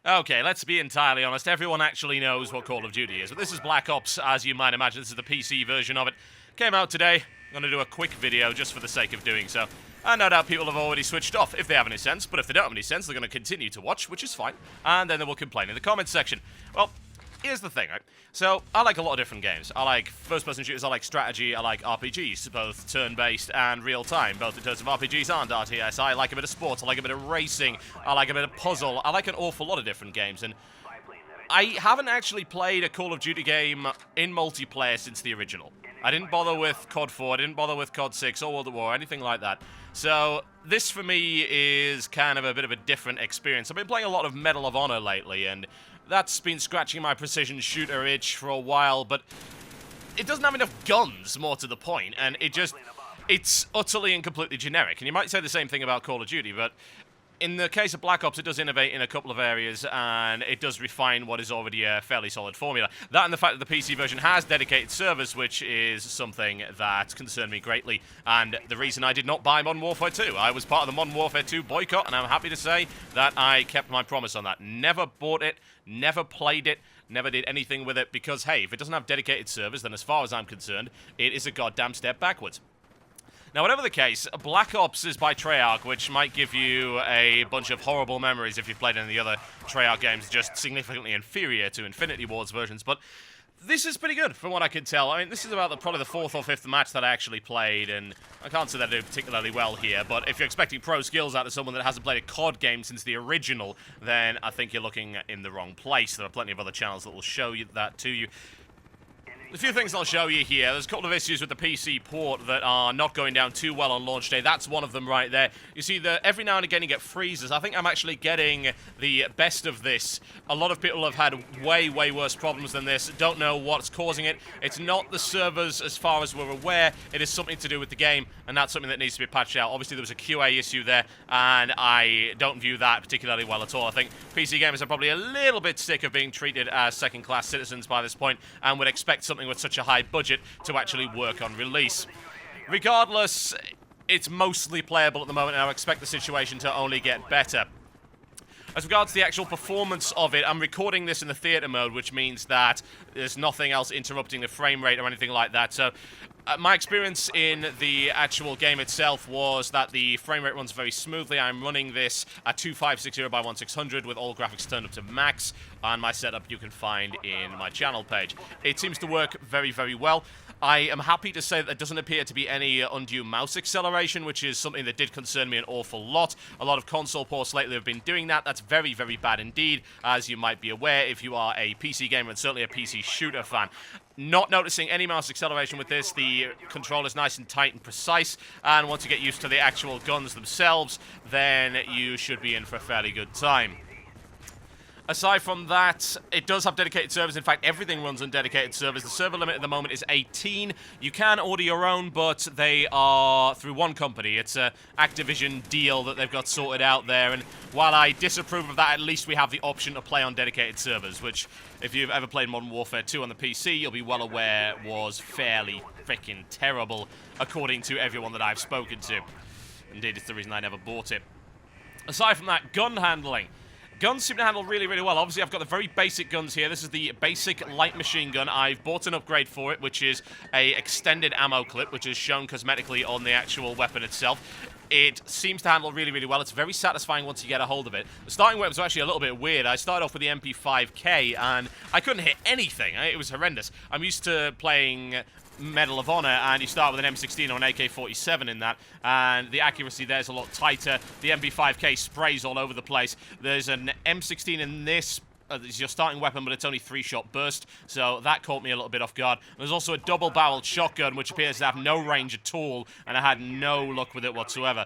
Okay, let's be entirely honest. Everyone actually knows what Call of Duty is, but this is Black Ops, as you might imagine. This is the PC version of it. Came out today. I'm going to do a quick video just for the sake of doing so. And no doubt people have already switched off, if they have any sense. But if they don't have any sense, they're going to continue to watch, which is fine. And then they will complain in the comments section. Well, here's the thing, right? So, I like a lot of different games. I like first-person shooters, I like strategy, I like RPGs, both turn-based and real-time, both in terms of RPGs and RTS. I like a bit of sports, I like a bit of racing, I like a bit of puzzle, I like an awful lot of different games, and I haven't actually played a Call of Duty game in multiplayer since the original. I didn't bother with COD 4, I didn't bother with COD 6 or World at War, anything like that. So, this for me is kind of a bit of a different experience. I've been playing a lot of Medal of Honor lately, and that's been scratching my precision shooter itch for a while, but it doesn't have enough guns, more to the point, and it's utterly and completely generic. And you might say the same thing about Call of Duty, but in the case of Black Ops, it does innovate in a couple of areas, and it does refine what is already a fairly solid formula. That and the fact that the PC version has dedicated servers, which is something that concerned me greatly, and the reason I did not buy Modern Warfare 2. I was part of the Modern Warfare 2 boycott, and I'm happy to say that I kept my promise on that. Never bought it, never played it, never did anything with it, because, hey, if it doesn't have dedicated servers, then as far as I'm concerned, it is a goddamn step backwards. Now, whatever the case, Black Ops is by Treyarch, which might give you a bunch of horrible memories if you've played any of the other Treyarch games, just significantly inferior to Infinity Ward's versions, but this is pretty good, from what I can tell. I mean, this is about probably the 4th or 5th match that I actually played, and I can't say that I did particularly well here, but if you're expecting pro skills out of someone that hasn't played a COD game since the original, then I think you're looking in the wrong place. There are plenty of other channels that will show you that to you. A few things I'll show you here. There's a couple of issues with the PC port that are not going down too well on launch day. That's one of them right there. You see, every now and again you get freezes. I think I'm actually getting the best of this. A lot of people have had way, way worse problems than this. Don't know what's causing it. It's not the servers as far as we're aware. It is something to do with the game, and that's something that needs to be patched out. Obviously, there was a QA issue there, and I don't view that particularly well at all. I think PC gamers are probably a little bit sick of being treated as second-class citizens by this point, and would expect something with such a high budget to actually work on release. Regardless, it's mostly playable at the moment, and I expect the situation to only get better. As regards to the actual performance of it, I'm recording this in the theater mode, which means that there's nothing else interrupting the frame rate or anything like that. So my experience in the actual game itself was that the frame rate runs very smoothly. I'm running this at 2560x1600 with all graphics turned up to max, and my setup you can find in my channel page. It seems to work very, very well. I am happy to say that there doesn't appear to be any undue mouse acceleration, which is something that did concern me an awful lot. A lot of console ports lately have been doing that. That's very, very bad indeed, as you might be aware if you are a PC gamer and certainly a PC shooter fan. Not noticing any mouse acceleration with this. The control is nice and tight and precise, and once you get used to the actual guns themselves, then you should be in for a fairly good time. Aside from that, it does have dedicated servers. In fact, everything runs on dedicated servers. The server limit at the moment is 18. You can order your own, but they are through one company. It's a Activision deal that they've got sorted out there, and while I disapprove of that, at least we have the option to play on dedicated servers, which, if you've ever played Modern Warfare 2 on the PC, you'll be well aware was fairly freaking terrible, according to everyone that I've spoken to. Indeed, it's the reason I never bought it. Aside from that, gun handling. Guns seem to handle really, really well. Obviously, I've got the very basic guns here. This is the basic light machine gun. I've bought an upgrade for it, which is a extended ammo clip, which is shown cosmetically on the actual weapon itself. It seems to handle really, really well. It's very satisfying once you get a hold of it. The starting weapons are actually a little bit weird. I started off with the MP5K, and I couldn't hit anything. It was horrendous. I'm used to playing Medal of Honor, and you start with an M16 or an AK-47 in that, and the accuracy there's a lot tighter. The MP5K sprays all over the place. There's an M16 in this. It's your starting weapon, but it's only 3-shot burst, so that caught me a little bit off guard. There's also a double-barreled shotgun, which appears to have no range at all, and I had no luck with it whatsoever.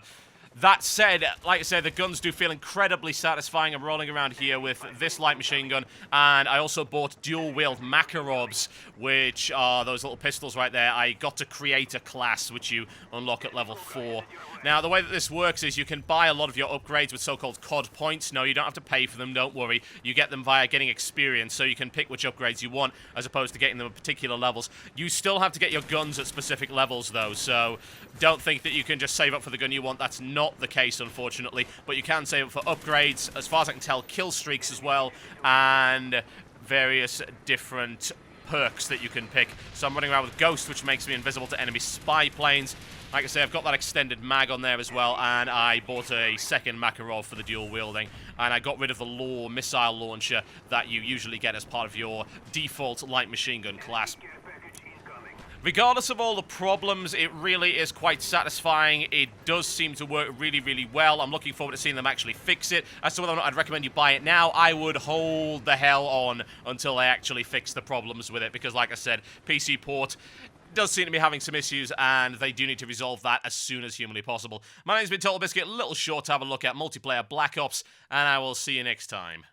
That said, like I said, the guns do feel incredibly satisfying. I'm rolling around here with this light machine gun, and I also bought dual-wield Makarobs, which are those little pistols right there. I got to create a class, which you unlock at level 4. Now, the way that this works is you can buy a lot of your upgrades with so-called COD points. No, you don't have to pay for them, don't worry. You get them via getting experience, so you can pick which upgrades you want, as opposed to getting them at particular levels. You still have to get your guns at specific levels, though, so don't think that you can just save up for the gun you want. That's not not the case, unfortunately, but you can save it for upgrades, as far as I can tell, kill streaks as well, and various different perks that you can pick. So I'm running around with Ghost, which makes me invisible to enemy spy planes. Like I say, I've got that extended mag on there as well, and I bought a second Makarov for the dual wielding, and I got rid of the Law missile launcher that you usually get as part of your default light machine gun class. Regardless of all the problems, it really is quite satisfying. It does seem to work really, really well. I'm looking forward to seeing them actually fix it. As to whether or not I'd recommend you buy it now, I would hold the hell on until they actually fix the problems with it, because like I said, PC port does seem to be having some issues, and they do need to resolve that as soon as humanly possible. My name's been Totalbiscuit, a little short to have a look at multiplayer Black Ops, and I will see you next time.